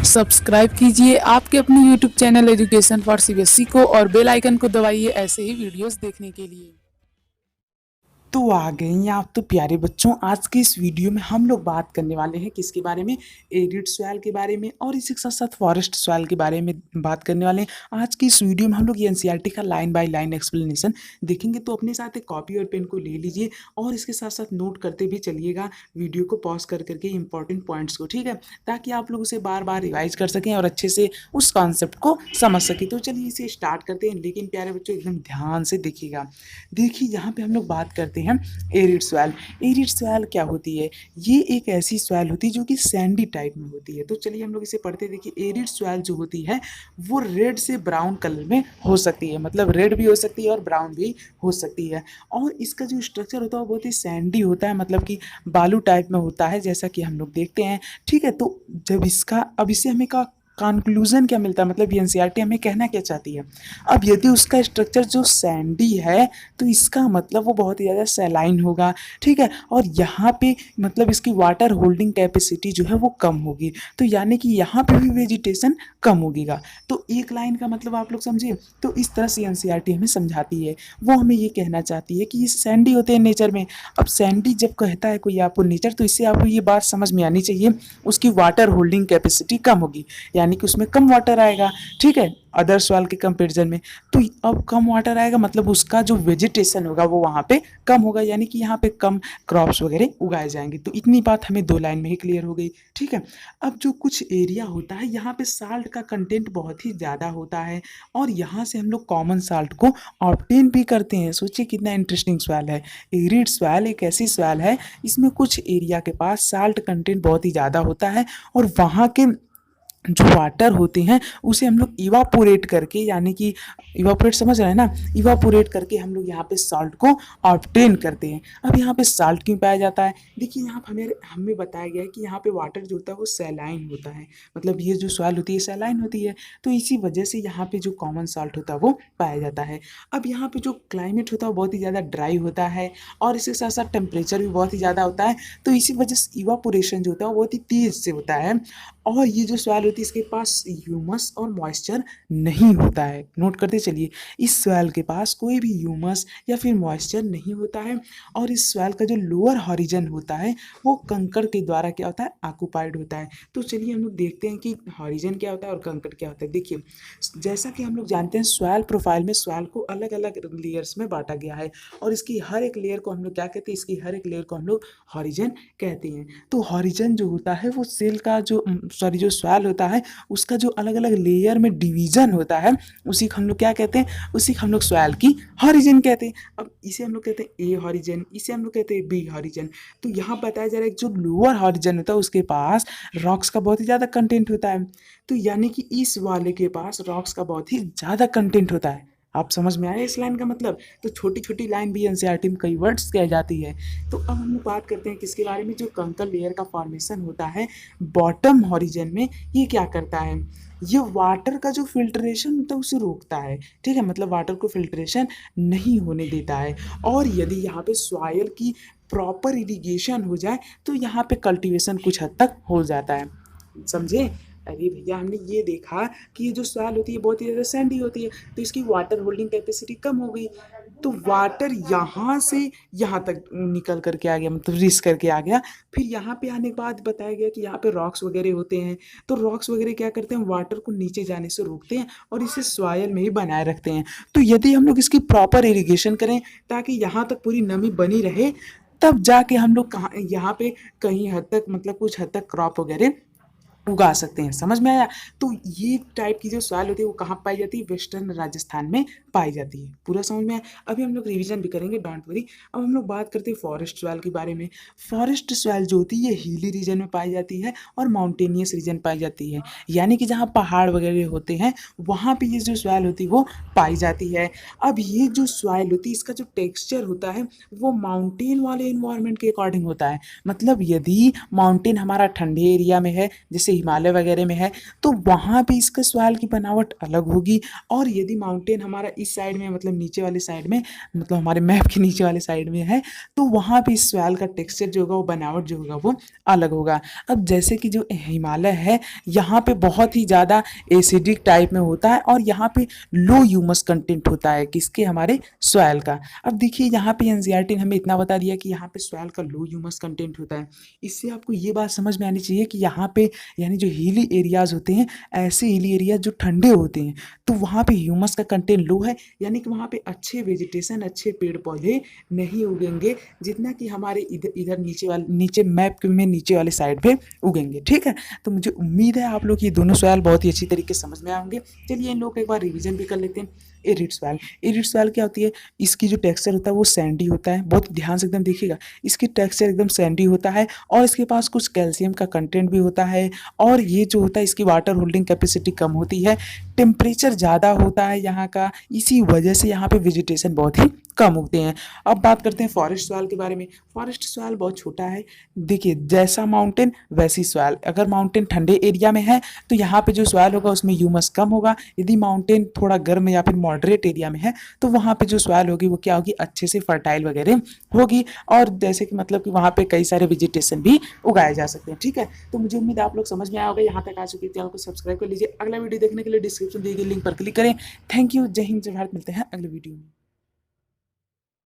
Subscribe कीजिए आपके अपने YouTube channel education for CBSE को और बेल आइकन को दबाइए ऐसे ही वीडियोस देखने के लिए। तो आ गए हैं आप तो प्यारे बच्चों। आज की इस वीडियो में हम लोग बात करने वाले हैं किसके बारे में, एरिड सॉइल के बारे में और इसी के साथ साथ फॉरेस्ट सॉइल के बारे में बात करने वाले हैं। आज की इस वीडियो में हम लोग एनसीईआरटी का लाइन बाय लाइन एक्सप्लेनेशन देखेंगे। तो अपने साथ एक कॉपी और पेन को ले लीजिए और इसके साथ साथ नोट करते भी चलिएगा वीडियो को पॉज कर करके इंपॉर्टेंट पॉइंट्स को, ठीक है, ताकि आप लोग उसे बार बार रिवाइज कर सकें और अच्छे से उस कॉन्सेप्ट को समझ सकें। तो चलिए इसे स्टार्ट करते हैं, लेकिन प्यारे बच्चों एकदम ध्यान से देखिएगा। देखिए यहाँ पे हम लोग बात करते हैं एरिड सॉइल। एरिड सॉइल क्या होती है? ये एक ऐसी सॉइल होती है जो कि सैंडी टाइप में होती है। तो चलिए हम लोग इसे पढ़ते हैं। देखिए एरिड सॉइल जो होती है वो रेड से ब्राउन कलर में हो सकती है, मतलब रेड भी हो सकती है और ब्राउन भी हो सकती है। और इसका जो स्ट्रक्चर होता है वो बहुत ही सैंडी होता है, मतलब कि बालू टाइप में होता है, जैसा कि हम लोग देखते हैं, ठीक है। तो जब इसका अब इसे हमें का कंक्लूजन क्या मिलता है, मतलब एनसीईआरटी हमें कहना क्या चाहती है? अब यदि उसका स्ट्रक्चर जो सैंडी है तो इसका मतलब वो बहुत ही ज़्यादा सैलाइन होगा, ठीक है। और यहाँ पे मतलब इसकी वाटर होल्डिंग कैपेसिटी जो है वो कम होगी, तो यानी कि यहाँ पे भी वेजिटेशन कम होगीगा। तो एक लाइन का मतलब आप लोग समझिए। तो इस तरह से एनसीईआरटी हमें समझाती है, वो हमें ये कहना चाहती है कि ये सैंडी होते हैं नेचर में। अब सैंडी जब कहता है कोई आपको नेचर, तो इससे आपको ये बात समझ में आनी चाहिए उसकी वाटर होल्डिंग कैपेसिटी कम होगी, यानी कि उसमें कम वाटर आएगा, ठीक है, अदर सॉइल के कंपेरिजन में। तो अब कम वाटर आएगा मतलब उसका जो वेजिटेशन होगा वो वहाँ पे कम होगा, यानी कि यहाँ पे कम क्रॉप्स वगैरह उगाए जाएंगे। तो इतनी बात हमें दो लाइन में ही क्लियर हो गई, ठीक है। अब जो कुछ एरिया होता है यहाँ पे साल्ट का कंटेंट बहुत ही ज़्यादा होता है और यहाँ से हम लोग कॉमन साल्ट को ऑब्टेन भी करते हैं। सोचिए कितना इंटरेस्टिंग सवाल है। एरिड सॉइल एक ऐसी सॉइल है, इसमें कुछ एरिया के पास साल्ट कंटेंट बहुत ही ज़्यादा होता है और वहाँ के जो वाटर होते हैं उसे हम लोग इवापोरेट करके, यानी कि इवापोरेट समझ रहे हैं ना, इवापोरेट करके हम लोग यहाँ पे सॉल्ट को ऑब्टेन करते हैं। अब यहाँ पे सॉल्ट क्यों पाया जाता है? देखिए यहाँ पे हमें बताया गया है कि यहाँ पे वाटर जो होता है वो सैलाइन होता है, मतलब ये जो सॉइल होती है सैलाइन होती है, तो इसी वजह से यहाँ पे जो कॉमन सॉल्ट होता है वो पाया जाता है। अब यहाँ पे जो क्लाइमेट होता है वो बहुत ही ज़्यादा ड्राई होता है और इसके साथ साथ टेम्परेचर भी बहुत ही ज़्यादा होता है, तो इसी वजह से इवापोरेशन जो होता है वो बहुत ही तेज़ से होता है। और ये जो सॉइल होती है इसके पास ह्यूमस और मॉइस्चर नहीं होता है। नोट करते चलिए, इस सॉइल के पास कोई भी ह्यूमस या फिर मॉइस्चर नहीं होता है और इस सॉइल का जो लोअर हॉरिजन होता है वो कंकड़ के द्वारा क्या होता है, ऑक्युपाइड होता है। तो चलिए हम लोग देखते हैं कि हॉरिजन क्या होता है और कंकड़ क्या होता है। देखिए जैसा कि हम लोग जानते हैं सॉइल प्रोफाइल में सॉइल को अलग अलग लेयर्स में बांटा गया है और इसकी हर एक लेयर को हम लोग क्या कहते हैं, इसकी हर एक लेयर को हम लोग हॉरिजन कहते हैं। तो हॉरिजन जो होता है वो सेल का जो सॉरी जो सॉइल होता है उसका जो अलग अलग लेयर में डिवीजन होता है उसी को हम लोग क्या कहते हैं, उसी को हम लोग सॉइल की हॉरिजन कहते हैं। अब इसे हम लोग कहते हैं ए हॉरिजन, इसे हम लोग कहते हैं बी हॉरिजन। तो यहाँ बताया जा रहा है कि जो लोअर हॉरिजन होता है उसके पास रॉक्स का बहुत ही ज़्यादा कंटेंट होता है, तो यानी कि इस वाले के पास रॉक्स का बहुत ही ज़्यादा कंटेंट होता है। आप समझ में आए इस लाइन का मतलब? तो छोटी छोटी लाइन भी एनसीईआरटी में कई वर्ड्स कह जाती है। तो अब हम लोग बात करते हैं किसके बारे में, जो कंकड़ लेयर का फॉर्मेशन होता है बॉटम हॉरिजन में, ये क्या करता है, ये वाटर का जो फिल्ट्रेशन होता है उसे रोकता है, ठीक है, मतलब वाटर को फिल्ट्रेशन नहीं होने देता है। और यदि यहाँ पे सॉइल की प्रॉपर इरिगेशन हो जाए तो यहाँ पे कल्टीवेशन कुछ हद तक हो जाता है, समझे? अरे भैया हमने ये देखा कि ये जो सॉइल होती है बहुत ही ज़्यादा सैंडी होती है, तो इसकी वाटर होल्डिंग कैपेसिटी कम हो गई, तो वाटर यहाँ से यहाँ तक निकल करके आ गया, मतलब रिस करके आ गया। फिर यहाँ पे आने के बाद बताया गया कि यहाँ पे रॉक्स वगैरह होते हैं, तो रॉक्स वगैरह क्या करते हैं, वाटर को नीचे जाने से रोकते हैं और इसे सॉइल में ही बनाए रखते हैं। तो यदि हम लोग इसकी प्रॉपर इरिगेशन करें ताकि यहाँ तक पूरी नमी बनी रहे, तब जाके हम लोग कहाँ यहाँ पे कहीं हद तक, मतलब कुछ हद तक क्रॉप वगैरह उगा सकते हैं। समझ में आया? तो ये टाइप की जो सॉइल होती है वो कहाँ पाई जाती है, वेस्टर्न राजस्थान में पाई जाती है। पूरा समझ में आया? अभी हम लोग रिवीजन भी करेंगे, डोंट वरी। अब हम लोग बात करते हैं फॉरेस्ट सॉइल के बारे में। फॉरेस्ट सॉइल जो होती है ये हिली रीजन में पाई जाती है और माउंटेनियस रीजन पाई जाती है, यानी कि जहाँ पहाड़ वगैरह होते हैं वहाँ पे ये जो सॉइल होती है वो पाई जाती है। अब ये जो सॉइल होती है इसका जो टेक्सचर होता है वो माउंटेन वाले इन्वायरमेंट के अकॉर्डिंग होता है, मतलब यदि माउंटेन हमारा ठंडे एरिया में है जैसे हिमालय वगैरह में है तो वहाँ पे इसका सॉइल की बनावट अलग होगी। और यदि माउंटेन हमारा इस साइड में मतलब नीचे वाले साइड में मतलब हमारे मैप के नीचे वाले साइड में है तो वहाँ पे इस सॉइल का टेक्सचर जो होगा वो बनावट जो होगा वो अलग होगा। अब जैसे कि जो हिमालय है यहाँ पे बहुत ही ज़्यादा एसिडिक टाइप में होता है और यहाँ पे लो ह्यूमस कंटेंट होता है किसके हमारे सॉइल का। अब देखिए यहाँ पे एनसीईआरटी ने हमें इतना बता दिया कि यहाँ पे सॉइल का लो ह्यूमस कंटेंट होता है। इससे आपको ये बात समझ में आनी चाहिए कि यहाँ पे यानी जो हिली एरियाज होते हैं ऐसे हिली एरिया जो ठंडे होते हैं तो वहाँ पे ह्यूमस का कंटेंट लो है, यानी कि वहाँ पे अच्छे वेजिटेशन अच्छे पेड़ पौधे नहीं उगेंगे जितना कि हमारे इधर इधर नीचे मैप में नीचे वाले साइड पे उगेंगे। ठीक है, तो मुझे उम्मीद है आप लोग ये दोनों सवाल बहुत ही अच्छी तरीके से समझ में आएंगे। चलिए इन लोग का एक बार रिवीजन भी कर लेते हैं। एरिड सॉइल, एरिड सॉइल क्या होती है, इसकी जो टेक्सचर होता है वो सैंडी होता है। बहुत ध्यान से एकदम देखिएगा, इसकी टेक्सचर एकदम सैंडी होता है और इसके पास कुछ कैल्शियम का कंटेंट भी होता है और ये जो होता है इसकी वाटर होल्डिंग कैपेसिटी कम होती है, टेम्परेचर ज़्यादा होता है यहाँ का, इसी वजह से यहाँ पे वेजिटेशन बहुत ही कम उगते हैं। अब बात करते हैं फॉरेस्ट सॉइल के बारे में। फॉरेस्ट सॉइल बहुत छोटा है। देखिए जैसा माउंटेन वैसी सॉइल, अगर माउंटेन ठंडे एरिया में है तो यहाँ पे जो सॉइल होगा उसमें ह्यूमस कम होगा। यदि माउंटेन थोड़ा गर्म या फिर मॉडरेट एरिया में है तो वहाँ पे जो सॉइल होगी वो क्या होगी, अच्छे से फर्टाइल वगैरह होगी और जैसे कि मतलब कि वहाँ पे कई सारे वेजिटेशन भी उगाए जा सकते हैं। ठीक है, तो मुझे उम्मीद है आप लोग समझ में आया होगा। यहाँ तक आ चुकी चैनल को सब्सक्राइब कर लीजिए। अगला वीडियो देखने के लिए डिस्क्रिप्शन दिए गए लिंक पर क्लिक करें। थैंक यू, जय हिंद, जय भारत। मिलते हैं अगले वीडियो में।